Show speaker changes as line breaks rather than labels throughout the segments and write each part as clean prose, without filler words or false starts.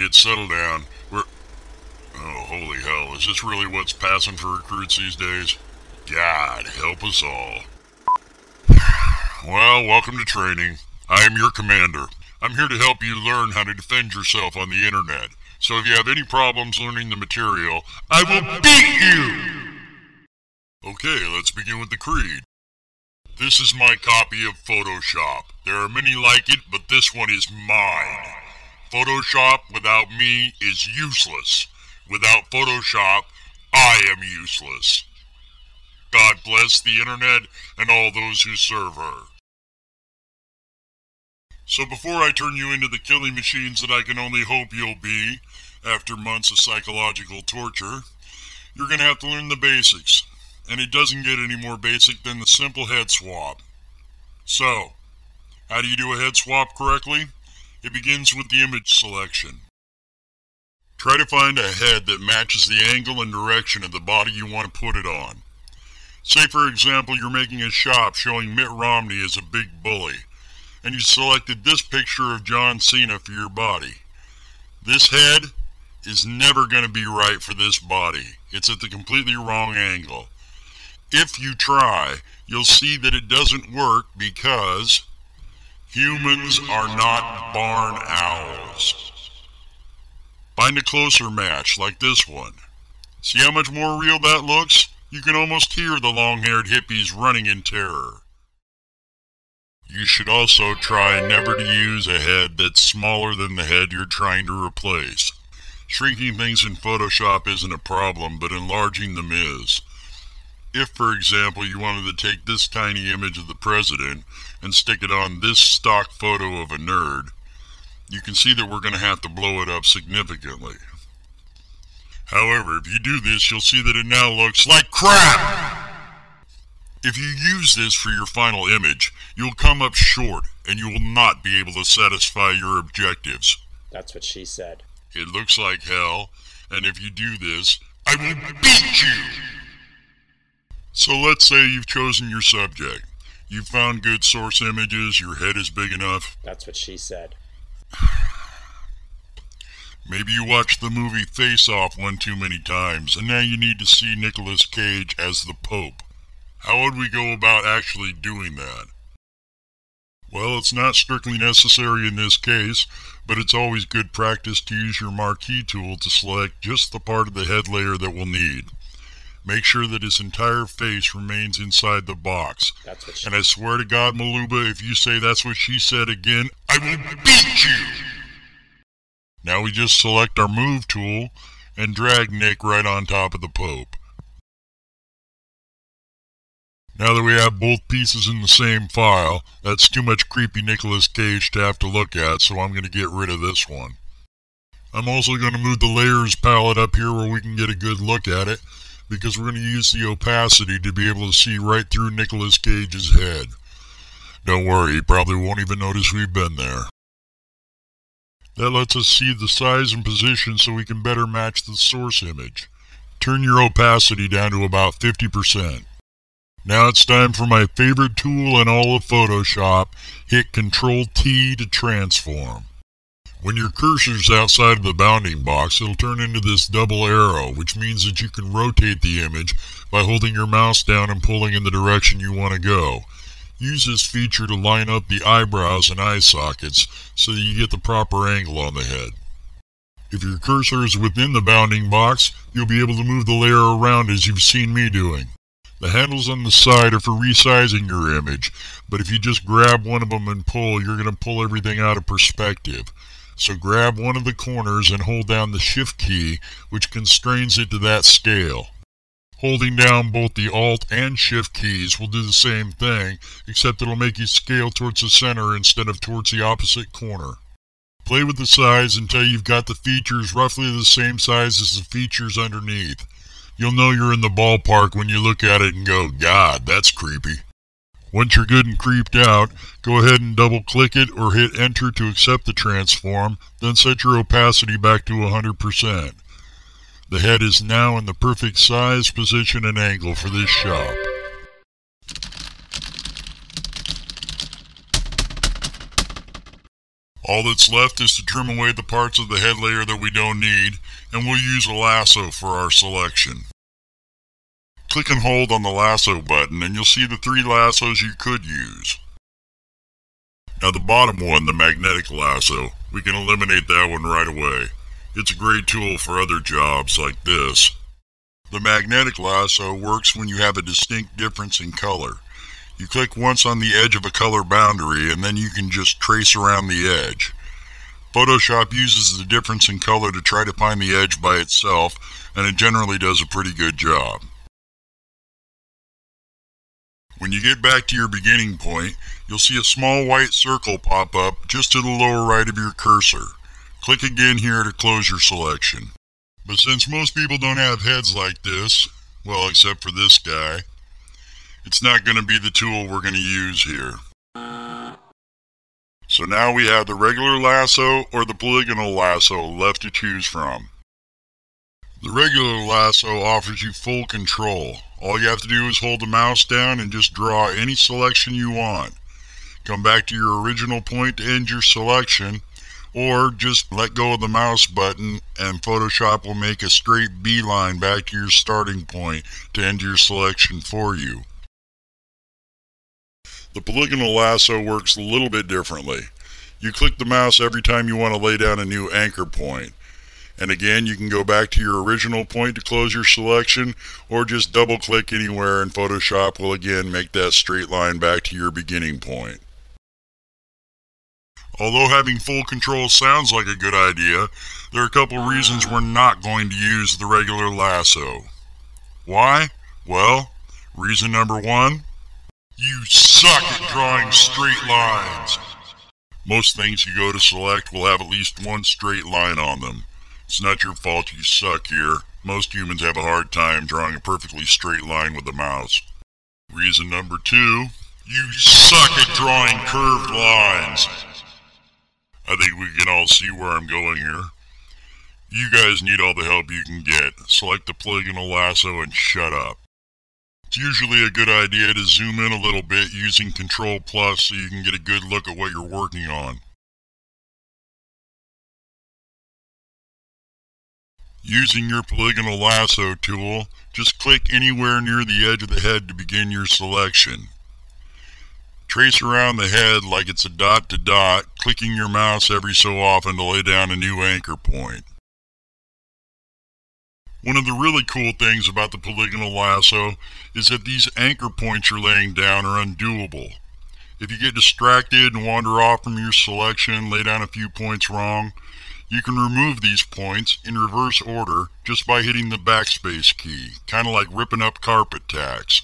get settled down. Oh, holy hell, is this really what's passing for recruits these days? God help us all. Well, welcome to training. I am your commander. I'm here to help you learn how to defend yourself on the internet. So if you have any problems learning the material, I will beat you! Okay, let's begin with the creed. This is my copy of Photoshop. There are many like it, but this one is mine. Photoshop without me is useless. Without Photoshop, I am useless. God bless the internet and all those who serve her. So before I turn you into the killing machines that I can only hope you'll be, after months of psychological torture, you're going to have to learn the basics. And it doesn't get any more basic than the simple head swap. So, how do you do a head swap correctly? It begins with the image selection. Try to find a head that matches the angle and direction of the body you want to put it on. Say for example you're making a shop showing Mitt Romney as a big bully, and you selected this picture of John Cena for your body. This head is never going to be right for this body. It's at the completely wrong angle. If you try, you'll see that it doesn't work because humans are not barn owls. Find a closer match, like this one. See how much more real that looks? You can almost hear the long-haired hippies running in terror. You should also try never to use a head that's smaller than the head you're trying to replace. Shrinking things in Photoshop isn't a problem, but enlarging them is. If, for example, you wanted to take this tiny image of the president and stick it on this stock photo of a nerd, you can see that we're going to have to blow it up significantly. However, if you do this, you'll see that it now looks like crap! If you use this for your final image, you'll come up short, and you will not be able to satisfy your objectives.
That's what she said.
It looks like hell, and if you do this, I will beat you! So let's say you've chosen your subject. You've found good source images, your head is big enough.
That's what she said.
Maybe you watched the movie Face Off one too many times, and now you need to see Nicolas Cage as the Pope. How would we go about actually doing that? Well, it's not strictly necessary in this case, but it's always good practice to use your marquee tool to select just the part of the head layer that we'll need. Make sure that his entire face remains inside the box.
That's what she
And I swear to God, Maluba, if you say that's what she said again, I will beat you! Now we just select our move tool and drag Nick right on top of the Pope. Now that we have both pieces in the same file, that's too much creepy Nicolas Cage to have to look at, so I'm going to get rid of this one. I'm also going to move the layers palette up here where we can get a good look at it, because we're going to use the opacity to be able to see right through Nicolas Cage's head. Don't worry, he probably won't even notice we've been there. That lets us see the size and position so we can better match the source image. Turn your opacity down to about 50%. Now it's time for my favorite tool in all of Photoshop. Hit Ctrl-T to transform. When your cursor's outside of the bounding box, it'll turn into this double arrow, which means that you can rotate the image by holding your mouse down and pulling in the direction you want to go. Use this feature to line up the eyebrows and eye sockets so that you get the proper angle on the head. If your cursor is within the bounding box, you'll be able to move the layer around as you've seen me doing. The handles on the side are for resizing your image, but if you just grab one of them and pull, you're going to pull everything out of perspective. So grab one of the corners and hold down the Shift key, which constrains it to that scale. Holding down both the Alt and Shift keys will do the same thing, except it'll make you scale towards the center instead of towards the opposite corner. Play with the size until you've got the features roughly the same size as the features underneath. You'll know you're in the ballpark when you look at it and go, God, that's creepy. Once you're good and creeped out, go ahead and double click it or hit enter to accept the transform, then set your opacity back to 100%. The head is now in the perfect size, position, and angle for this shop. All that's left is to trim away the parts of the head layer that we don't need, and we'll use a lasso for our selection. Click and hold on the lasso button and you'll see the 3 lassos you could use. Now the bottom one, the magnetic lasso, we can eliminate that one right away. It's a great tool for other jobs like this. The magnetic lasso works when you have a distinct difference in color. You click once on the edge of a color boundary and then you can just trace around the edge. Photoshop uses the difference in color to try to find the edge by itself, and it generally does a pretty good job. When you get back to your beginning point, you'll see a small white circle pop up just to the lower right of your cursor. Click again here to close your selection. But since most people don't have heads like this, well, except for this guy, it's not going to be the tool we're going to use here. So now we have the regular lasso or the polygonal lasso left to choose from. The regular lasso offers you full control. All you have to do is hold the mouse down and just draw any selection you want. Come back to your original point to end your selection, or just let go of the mouse button and Photoshop will make a straight beeline back to your starting point to end your selection for you. The polygonal lasso works a little bit differently. You click the mouse every time you want to lay down a new anchor point. And again, you can go back to your original point to close your selection, or just double click anywhere and Photoshop will again make that straight line back to your beginning point. Although having full control sounds like a good idea, there are a couple reasons we're not going to use the regular lasso. Why? Well, reason number 1, you suck at drawing straight lines. Most things you go to select will have at least one straight line on them. It's not your fault you suck here. Most humans have a hard time drawing a perfectly straight line with the mouse. Reason number 2, you suck at drawing curved lines. I think we can all see where I'm going here. You guys need all the help you can get. Select the polygonal lasso and shut up. It's usually a good idea to zoom in a little bit using Control Plus so you can get a good look at what you're working on. Using your polygonal lasso tool, just click anywhere near the edge of the head to begin your selection. Trace around the head like it's a dot to dot, clicking your mouse every so often to lay down a new anchor point. One of the really cool things about the polygonal lasso is that these anchor points you're laying down are undoable. If you get distracted and wander off from your selection, lay down a few points wrong, you can remove these points in reverse order just by hitting the backspace key, kind of like ripping up carpet tacks.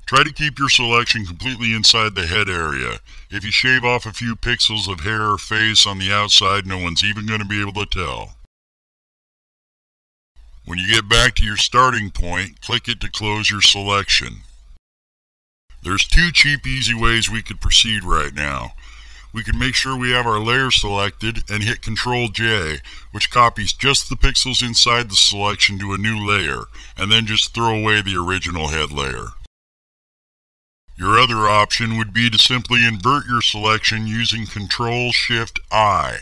Try to keep your selection completely inside the head area. If you shave off a few pixels of hair or face on the outside, no one's even going to be able to tell. When you get back to your starting point, click it to close your selection. There's 2 cheap, easy ways we could proceed right now. We can make sure we have our layer selected and hit Ctrl-J, which copies just the pixels inside the selection to a new layer, and then just throw away the original head layer. Your other option would be to simply invert your selection using Ctrl-Shift-I.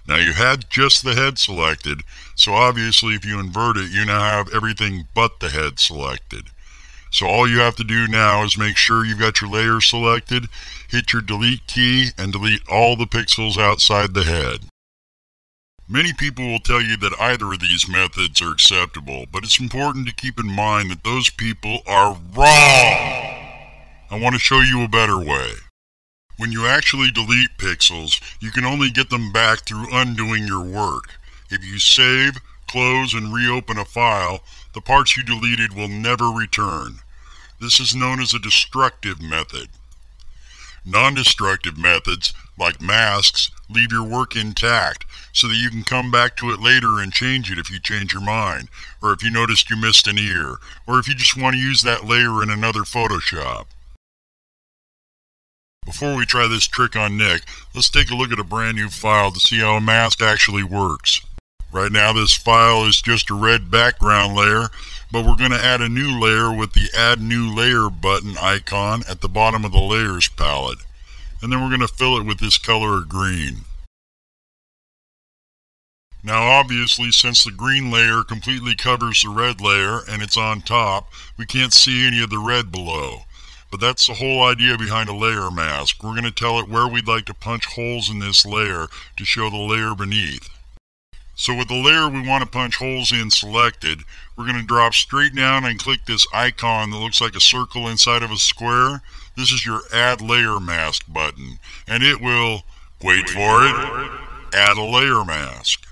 Now you had just the head selected, so obviously if you invert it, you now have everything but the head selected. So all you have to do now is make sure you've got your layer selected, hit your delete key, and delete all the pixels outside the head. Many people will tell you that either of these methods are acceptable, but it's important to keep in mind that those people are wrong. I want to show you a better way. When you actually delete pixels, you can only get them back through undoing your work. If you save, close, and reopen a file, the parts you deleted will never return. This is known as a destructive method. Non-destructive methods, like masks, leave your work intact so that you can come back to it later and change it if you change your mind, or if you noticed you missed an ear, or if you just want to use that layer in another Photoshop. Before we try this trick on Nick, let's take a look at a brand new file to see how a mask actually works. Right now this file is just a red background layer, but we're going to add a new layer with the Add New Layer button icon at the bottom of the Layers palette. And then we're going to fill it with this color of green. Now obviously, since the green layer completely covers the red layer and it's on top, we can't see any of the red below. But that's the whole idea behind a layer mask. We're going to tell it where we'd like to punch holes in this layer to show the layer beneath. So with the layer we want to punch holes in selected, we're going to drop straight down and click this icon that looks like a circle inside of a square. This is your Add Layer Mask button, and it will, wait for it, add a layer mask.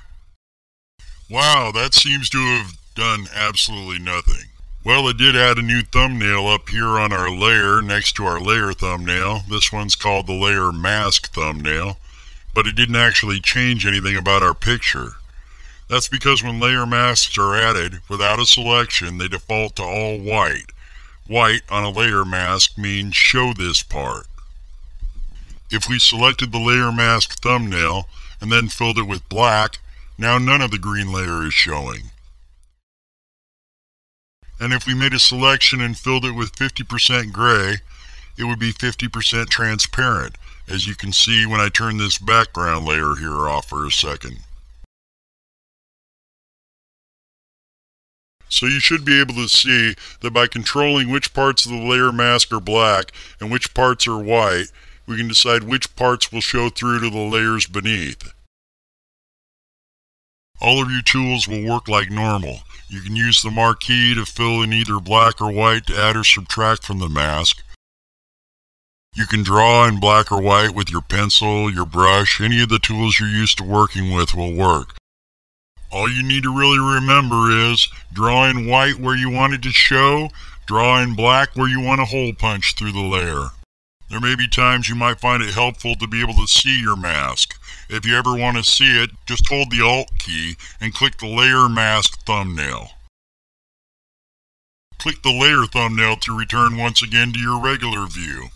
Wow, that seems to have done absolutely nothing. Well, it did add a new thumbnail up here on our layer next to our layer thumbnail. This one's called the Layer Mask thumbnail, but it didn't actually change anything about our picture. That's because when layer masks are added without a selection, they default to all white. White on a layer mask means show this part. If we selected the layer mask thumbnail and then filled it with black, now none of the green layer is showing. And if we made a selection and filled it with 50% gray, it would be 50% transparent, as you can see when I turn this background layer here off for a second. So you should be able to see that by controlling which parts of the layer mask are black and which parts are white, we can decide which parts will show through to the layers beneath. All of your tools will work like normal. You can use the marquee to fill in either black or white to add or subtract from the mask. You can draw in black or white with your pencil, your brush. Any of the tools you're used to working with will work. All you need to really remember is draw in white where you want it to show, draw in black where you want a hole punch through the layer. There may be times you might find it helpful to be able to see your mask. If you ever want to see it, just hold the Alt key and click the Layer Mask thumbnail. Click the layer thumbnail to return once again to your regular view.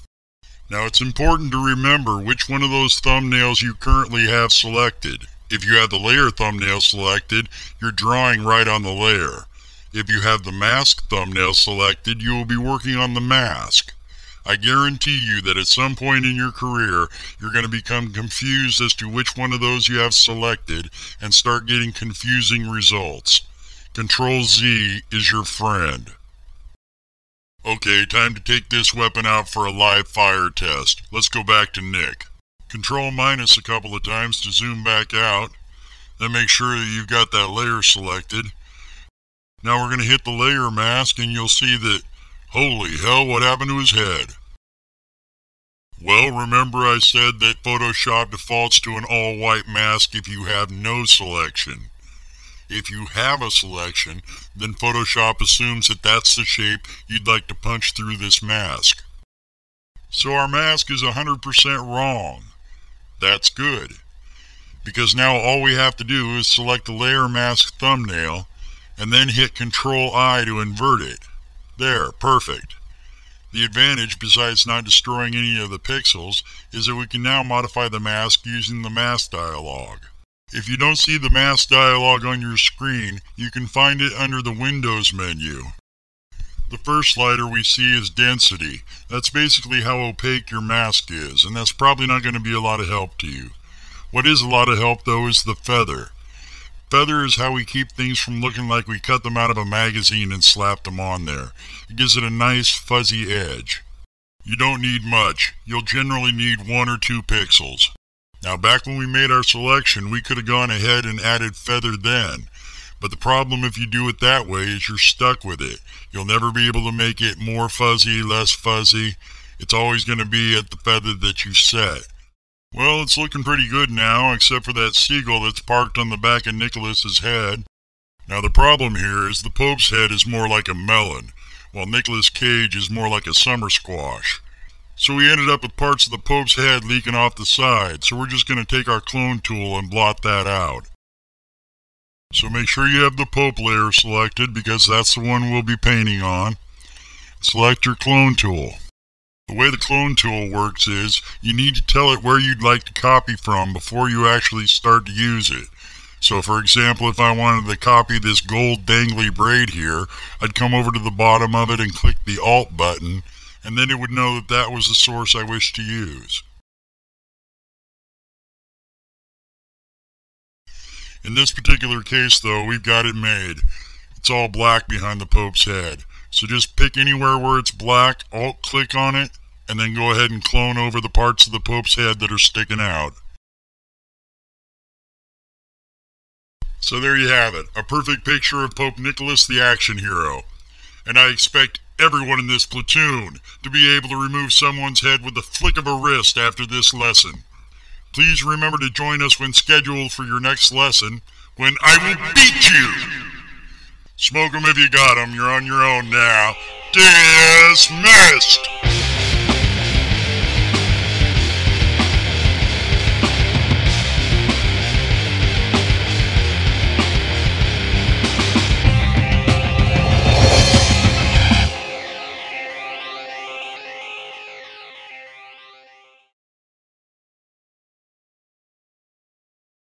Now it's important to remember which one of those thumbnails you currently have selected. If you have the layer thumbnail selected, you're drawing right on the layer. If you have the mask thumbnail selected, you will be working on the mask. I guarantee you that at some point in your career, you're going to become confused as to which one of those you have selected and start getting confusing results. Control Z is your friend. Okay, time to take this weapon out for a live fire test. Let's go back to Nick. Control minus a couple of times to zoom back out. Then make sure that you've got that layer selected. Now we're going to hit the layer mask and you'll see that, holy hell, what happened to his head? Well, remember I said that Photoshop defaults to an all-white mask if you have no selection. If you have a selection, then Photoshop assumes that that's the shape you'd like to punch through this mask. So our mask is 100% wrong. That's good, because now all we have to do is select the layer mask thumbnail and then hit Control I to invert it. There, perfect. The advantage, besides not destroying any of the pixels, is that we can now modify the mask using the mask dialog. If you don't see the mask dialog on your screen, you can find it under the Windows menu. The first slider we see is density. That's basically how opaque your mask is, and that's probably not going to be a lot of help to you. What is a lot of help though is the feather. Feather is how we keep things from looking like we cut them out of a magazine and slapped them on there. It gives it a nice fuzzy edge. You don't need much. You'll generally need 1 or 2 pixels. Now back when we made our selection, we could have gone ahead and added feather then. But the problem if you do it that way is you're stuck with it. You'll never be able to make it more fuzzy, less fuzzy. It's always going to be at the feather that you set. Well, it's looking pretty good now, except for that seagull that's parked on the back of Nicholas's head. Now the problem here is the Pope's head is more like a melon, while Nicolas Cage is more like a summer squash. So we ended up with parts of the Pope's head leaking off the side, so we're just going to take our clone tool and blot that out. So make sure you have the Pope layer selected, because that's the one we'll be painting on. Select your clone tool. The way the clone tool works is, you need to tell it where you'd like to copy from before you actually start to use it. So for example, if I wanted to copy this gold dangly braid here, I'd come over to the bottom of it and click the Alt button, and then it would know that that was the source I wished to use. In this particular case though, we've got it made. It's all black behind the Pope's head. So just pick anywhere where it's black, Alt click on it, and then go ahead and clone over the parts of the Pope's head that are sticking out. So there you have it, a perfect picture of Pope Nicholas the action hero. And I expect everyone in this platoon to be able to remove someone's head with the flick of a wrist after this lesson. Please remember to join us when scheduled for your next lesson, when I will beat you! Smoke 'em if you got 'em, you're on your own now. Dismissed!